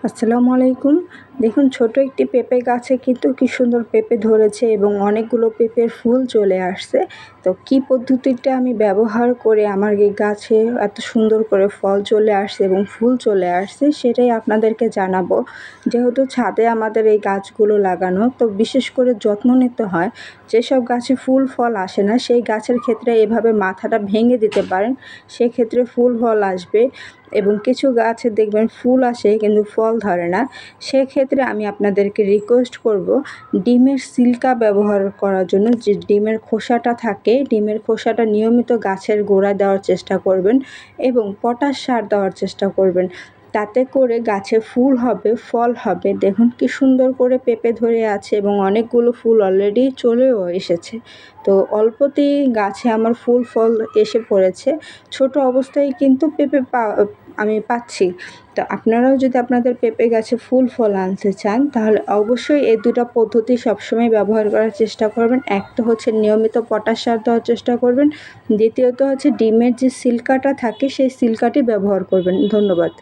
আসসালামু আলাইকুম। দেখুন ছোট একটি পেঁপে গাছে কিন্তু কি সুন্দর পেঁপে ধরেছে এবং অনেকগুলো পেঁপের ফুল চলে আসছে। তো কি পদ্ধতিটা আমি ব্যবহার করে আমার এই গাছে এত সুন্দর করে ফল চলে আসছে এবং ফুল চলে আসছে সেটাই আপনাদেরকে জানাবো। যেহেতু ছাদে আমাদের এই গাছগুলো লাগানো, তো বিশেষ করে যত্ন নিতে হয়। যেসব গাছে ফুল ফল আসে না সেই গাছের ক্ষেত্রে এভাবে মাথাটা ভেঙে দিতে পারেন, সেক্ষেত্রে ফুল ফল আসবে। এবং কিছু গাছে দেখবেন ফুল আসে কিন্তু ফল ধরে না, সেক্ষেত্রে আমি আপনাদেরকে রিকোয়েস্ট করব ডিমের সিল্কা ব্যবহার করার জন্য। যে ডিমের খোসাটা থাকে, ডিমের খোসাটা নিয়মিত গাছের গোড়ায় দেওয়ার চেষ্টা করবেন এবং পটাশ সার দেওয়ার চেষ্টা করবেন। তাতে করে গাছে ফুল হবে, ফল হবে। দেখুন কি সুন্দর করে পেঁপে ধরে আছে এবং অনেকগুলো ফুল অলরেডি চলেও এসেছে। তো অল্পতেই গাছে আমার ফুল ফল এসে পড়েছে। ছোট অবস্থায় কিন্তু পেঁপে আমি পাচ্ছি। তো আপনারাও যদি আপনাদের পেঁপে গাছে ফুল ফল আনতে চান তাহলে অবশ্যই এই দুটো পদ্ধতি সবসময় ব্যবহার করার চেষ্টা করবেন। একটা হচ্ছে নিয়মিত পটাশ সার দেওয়ার চেষ্টা করবেন, দ্বিতীয়ত হচ্ছে ডিমের যে সিল্কাটা থাকে সেই সিল্কাটি ব্যবহার করবেন। ধন্যবাদ।